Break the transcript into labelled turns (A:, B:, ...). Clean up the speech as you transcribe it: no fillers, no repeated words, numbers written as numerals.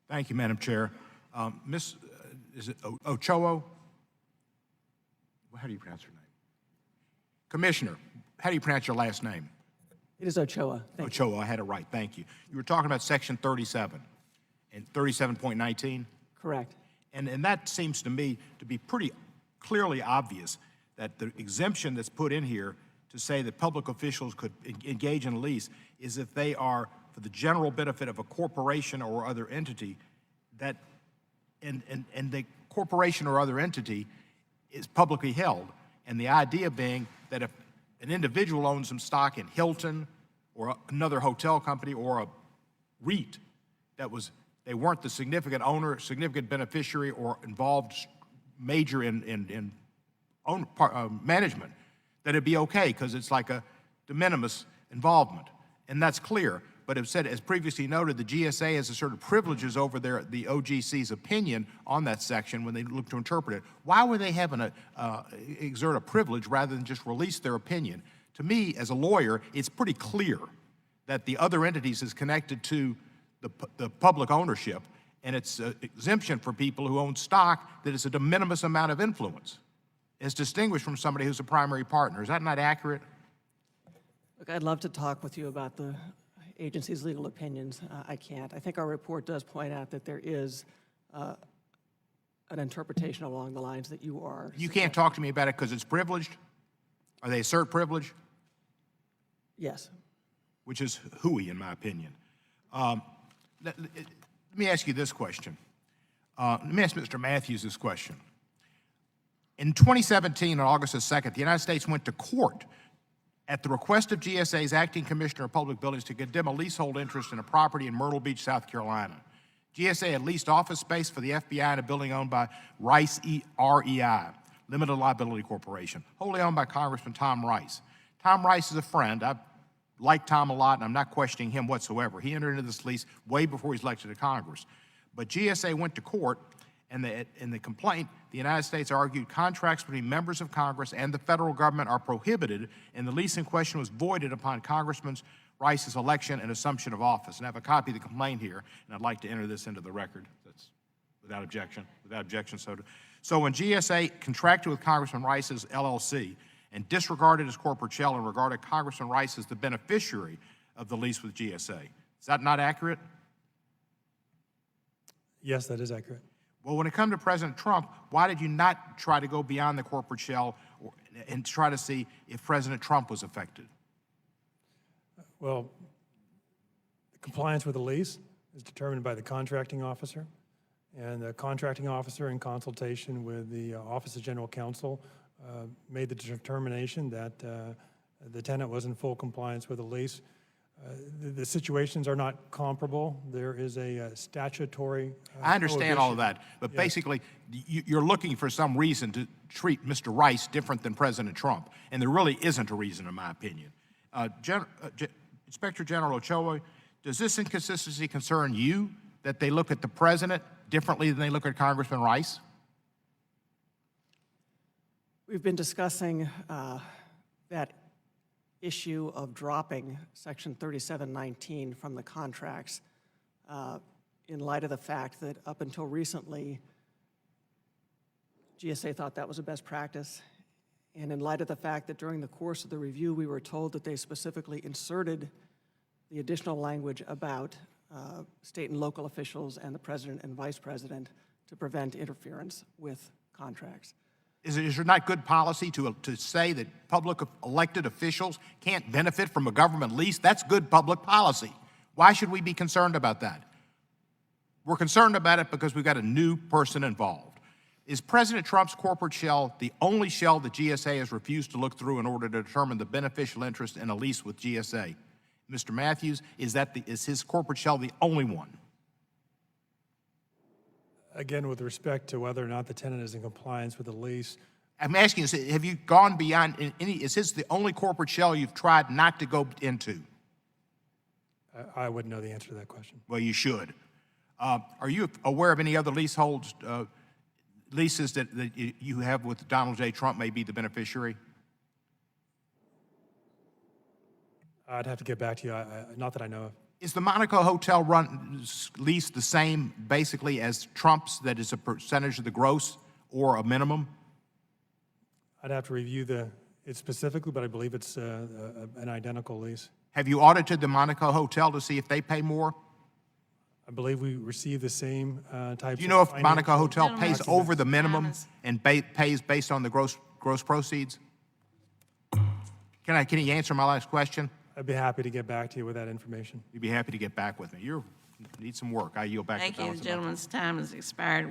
A: Thank you, Madam Chair. Is it Ochoa? How do you pronounce your name? Commissioner, how do you pronounce your last name?
B: It is Ochoa. Thank you.
A: Ochoa, I had it right, thank you. You were talking about Section 37 and 37.19?
B: Correct.
A: And that seems to me to be pretty clearly obvious that the exemption that's put in here to say that public officials could engage in a lease is if they are for the general benefit of a corporation or other entity, that and the corporation or other entity is publicly held. And the idea being that if an individual owns some stock in Hilton or another hotel company or a REIT they weren't the significant owner, significant beneficiary, or involved major in management, that it'd be okay because it's like a de minimis involvement. And that's clear. But it said, as previously noted, the GSA has asserted privileges over the OGC's opinion on that section when they look to interpret it. Why would they have exert a privilege rather than just release their opinion? To me, as a lawyer, it's pretty clear that the other entities is connected to the public ownership, and it's an exemption for people who own stock that is a de minimis amount of influence, as distinguished from somebody who's a primary partner. Is that not accurate?
B: Look, I'd love to talk with you about the agency's legal opinions. I can't. I think our report does point out that there is an interpretation along the lines that you are.
A: You can't talk to me about it because it's privileged? Or they assert privilege?
B: Yes.
A: Which is hooey, in my opinion. Let me ask you this question. Let me ask Mr. Matthews this question. In 2017, on August the 2nd, the United States went to court at the request of GSA's acting commissioner of public buildings to condemn a leasehold interest in a property in Myrtle Beach, South Carolina. GSA had leased office space for the FBI in a building owned by Rice REI, Limited Liability Corporation, wholly owned by Congressman Tom Rice. Tom Rice is a friend. I like Tom a lot, and I'm not questioning him whatsoever. He entered into this lease way before he was elected to Congress. But GSA went to court, and in the complaint, the United States argued contracts between members of Congress and the federal government are prohibited, and the lease in question was voided upon Congressman Rice's election and assumption of office. And I have a copy of the complaint here, and I'd like to enter this into the record. That's without objection. Without objection, so when GSA contracted with Congressman Rice's LLC and disregarded his corporate shell and regarded Congressman Rice as the beneficiary of the lease with GSA. Is that not accurate?
C: Yes, that is accurate.
A: Well, when it comes to President Trump, why did you not try to go beyond the corporate shell and try to see if President Trump was affected?
C: Well, the compliance with the lease is determined by the contracting officer, and the contracting officer, in consultation with the Office of General Counsel, made the determination that the tenant was in full compliance with the lease. The situations are not comparable. There is a statutory
A: I understand all of that, but
C: yes. Basically,
A: you're looking for some reason to treat Mr. Rice different than President Trump, and there really isn't a reason, in my opinion. Inspector General Ochoa, does this inconsistency concern you, that they look at the president differently than they look at Congressman Rice?
B: We've been discussing that issue of dropping Section 3719 from the contracts in light of the fact that up until recently, GSA thought that was a best practice, and in light of the fact that during the course of the review, we were told that they specifically inserted the additional language about state and local officials and the president and vice president to prevent interference with contracts.
A: Is it not good policy to say that public elected officials can't benefit from a government lease? That's good public policy. Why should we be concerned about that? We're concerned about it because we've got a new person involved. Is President Trump's corporate shell the only shell that GSA has refused to look through in order to determine the beneficial interest in a lease with GSA? Mr. Matthews, is his corporate shell the only one?
C: again, with respect to whether or not the tenant is in compliance with the lease.
A: I'm asking you, have you gone beyond any, is this the only corporate shell you've tried not to go into?
C: I wouldn't know the answer to that question.
A: Well, you should. Are you aware of any other leaseholds, leases that you have with Donald J. Trump may be the beneficiary?
C: I'd have to get back to you, not that I know of.
A: Is the Monaco Hotel lease the same basically as Trump's, that is a percentage of the gross or a minimum?
C: I'd have to review it specifically, but I believe it's an identical lease.
A: Have you audited the Monaco Hotel to see if they pay more?
C: I believe we receive the same types.
A: Do you know if
C: of
A: Monaco
C: financial
A: Hotel pays
C: documents.
A: over the minimum and pays based on the gross proceeds? Can you answer my last question?
C: I'd be happy to get back to you with that information.
A: You'd be happy to get back with me. You need some work. I yield back the
D: Thank you.
A: balance
D: The
A: of my time.
D: gentleman's time has expired.